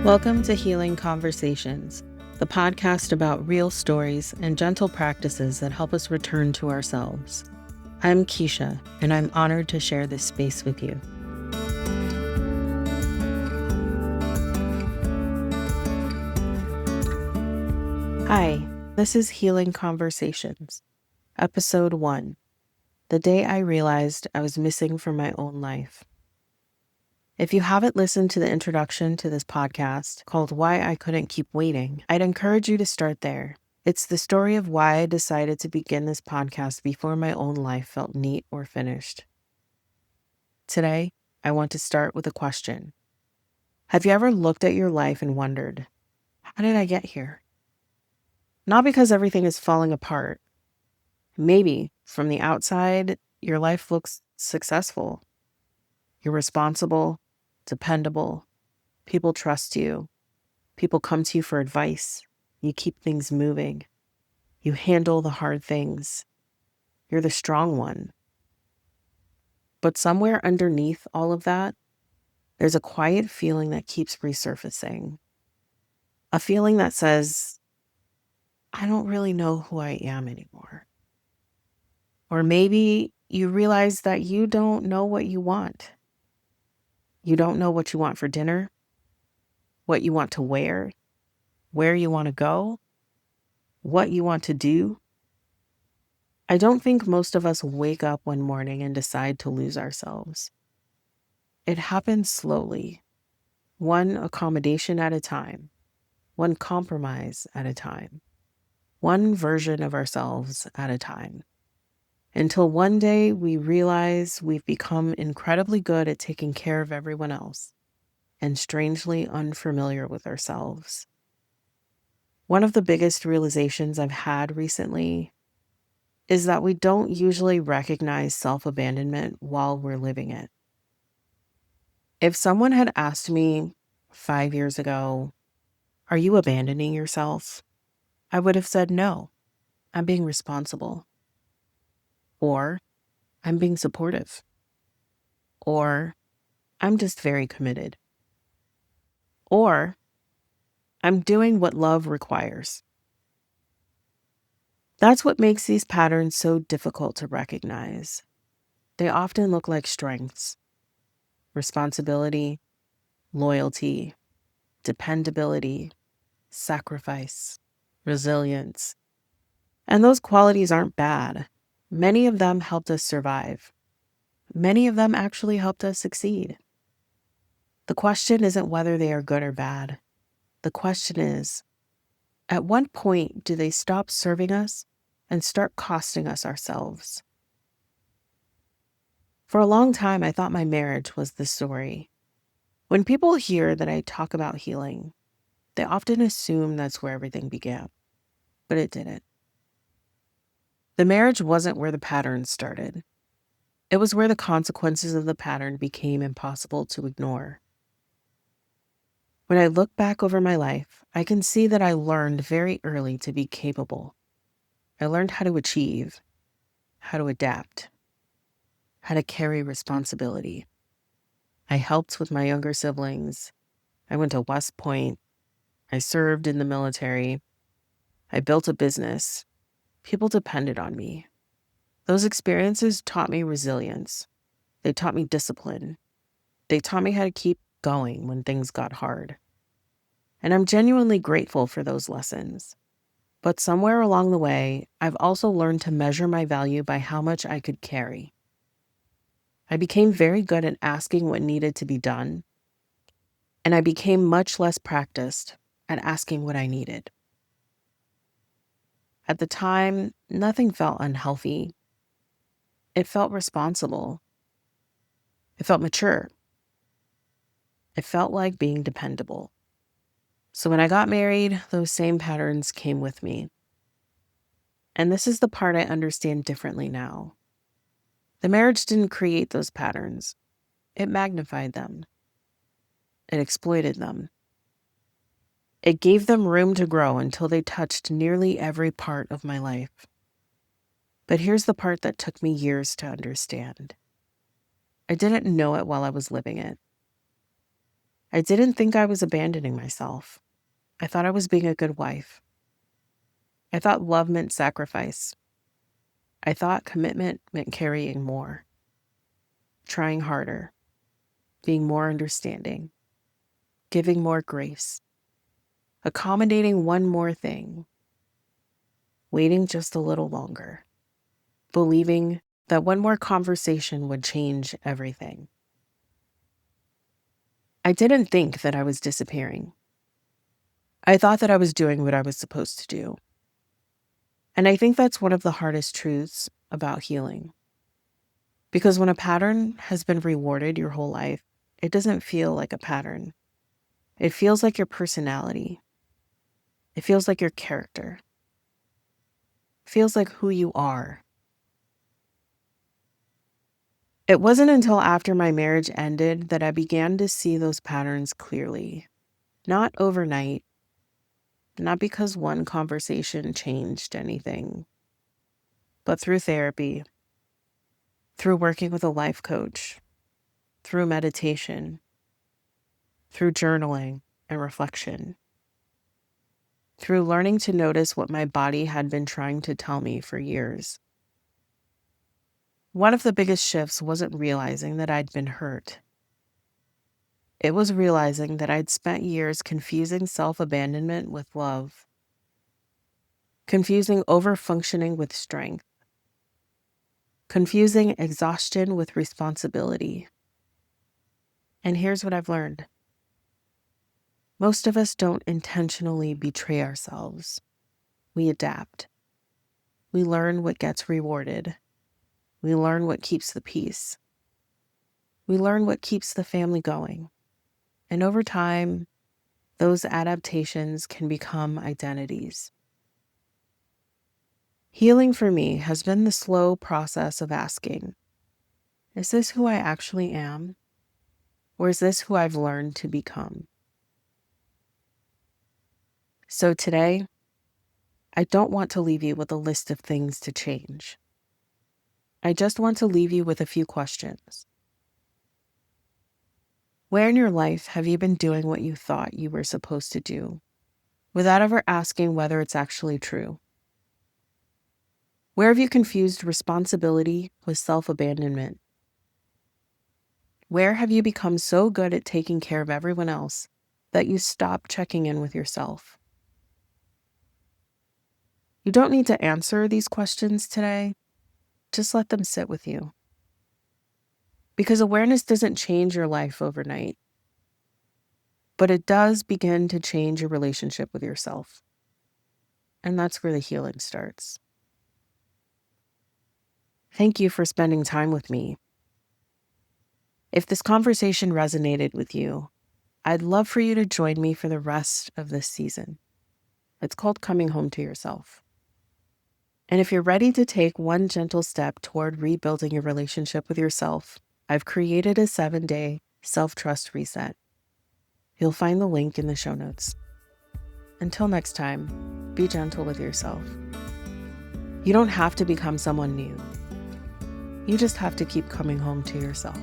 Welcome to Healing Conversations, the podcast about real stories and gentle practices that help us return to ourselves. I'm Kesha, and I'm honored to share this space with you. Hi, this is Healing Conversations, Episode 1, the day I realized I was missing from my own life. If you haven't listened to the introduction to this podcast called Why I Couldn't Keep Waiting, I'd encourage you to start there. It's the story of why I decided to begin this podcast before my own life felt neat or finished. Today, I want to start with a question. Have you ever looked at your life and wondered, how did I get here? Not because everything is falling apart. Maybe from the outside, your life looks successful. You're responsible, dependable. People trust you. People come to you for advice. You keep things moving. You handle the hard things. You're the strong one. But somewhere underneath all of that, there's a quiet feeling that keeps resurfacing. A feeling that says, I don't really know who I am anymore. Or maybe you realize that you don't know what you want. You don't know what you want for dinner, what you want to wear, where you want to go, what you want to do. I don't think most of us wake up one morning and decide to lose ourselves. It happens slowly, one accommodation at a time, one compromise at a time, one version of ourselves at a time, until one day we realize we've become incredibly good at taking care of everyone else and strangely unfamiliar with ourselves. One of the biggest realizations I've had recently is that we don't usually recognize self-abandonment while we're living it. If someone had asked me 5 years ago, are you abandoning yourself? I would have said, no, I'm being responsible. Or I'm being supportive. Or I'm just very committed. Or I'm doing what love requires. That's what makes these patterns so difficult to recognize. They often look like strengths: responsibility, loyalty, dependability, sacrifice, resilience. And those qualities aren't bad. Many of them helped us survive. Many of them actually helped us succeed. The question isn't whether they are good or bad. The question is, at what point do they stop serving us and start costing us ourselves? For a long time, I thought my marriage was the story. When people hear that I talk about healing, they often assume that's where everything began, but it didn't. The marriage wasn't where the pattern started. It was where the consequences of the pattern became impossible to ignore. When I look back over my life, I can see that I learned very early to be capable. I learned how to achieve, how to adapt, how to carry responsibility. I helped with my younger siblings. I went to West Point. I served in the military. I built a business. People depended on me. Those experiences taught me resilience. They taught me discipline. They taught me how to keep going when things got hard. And I'm genuinely grateful for those lessons. But somewhere along the way, I've also learned to measure my value by how much I could carry. I became very good at asking what needed to be done, and I became much less practiced at asking what I needed. At the time, nothing felt unhealthy. It felt responsible. It felt mature. It felt like being dependable. So when I got married, those same patterns came with me. And this is the part I understand differently now. The marriage didn't create those patterns. It magnified them. It exploited them. It gave them room to grow until they touched nearly every part of my life. But here's the part that took me years to understand. I didn't know it while I was living it. I didn't think I was abandoning myself. I thought I was being a good wife. I thought love meant sacrifice. I thought commitment meant carrying more, trying harder, being more understanding, giving more grace, accommodating one more thing, waiting just a little longer, believing that one more conversation would change everything. I didn't think that I was disappearing. I thought that I was doing what I was supposed to do. And I think that's one of the hardest truths about healing. Because when a pattern has been rewarded your whole life, it doesn't feel like a pattern. It feels like your personality. It feels like your character. It feels like who you are. It wasn't until after my marriage ended that I began to see those patterns clearly. Not overnight, not because one conversation changed anything, but through therapy, through working with a life coach, through meditation, through journaling and reflection, through learning to notice what my body had been trying to tell me for years. One of the biggest shifts wasn't realizing that I'd been hurt. It was realizing that I'd spent years confusing self-abandonment with love, confusing overfunctioning with strength, confusing exhaustion with responsibility. And here's what I've learned. Most of us don't intentionally betray ourselves. We adapt. We learn what gets rewarded. We learn what keeps the peace. We learn what keeps the family going. And over time, those adaptations can become identities. Healing for me has been the slow process of asking, is this who I actually am? Or is this who I've learned to become? So today, I don't want to leave you with a list of things to change. I just want to leave you with a few questions. Where in your life have you been doing what you thought you were supposed to do, without ever asking whether it's actually true? Where have you confused responsibility with self-abandonment? Where have you become so good at taking care of everyone else that you stop checking in with yourself? You don't need to answer these questions today. Just let them sit with you. Because awareness doesn't change your life overnight, but it does begin to change your relationship with yourself. And that's where the healing starts. Thank you for spending time with me. If this conversation resonated with you, I'd love for you to join me for the rest of this season. It's called Coming Home to Yourself. And if you're ready to take one gentle step toward rebuilding your relationship with yourself, I've created a 7-day self-trust reset. You'll find the link in the show notes. Until next time, be gentle with yourself. You don't have to become someone new. You just have to keep coming home to yourself.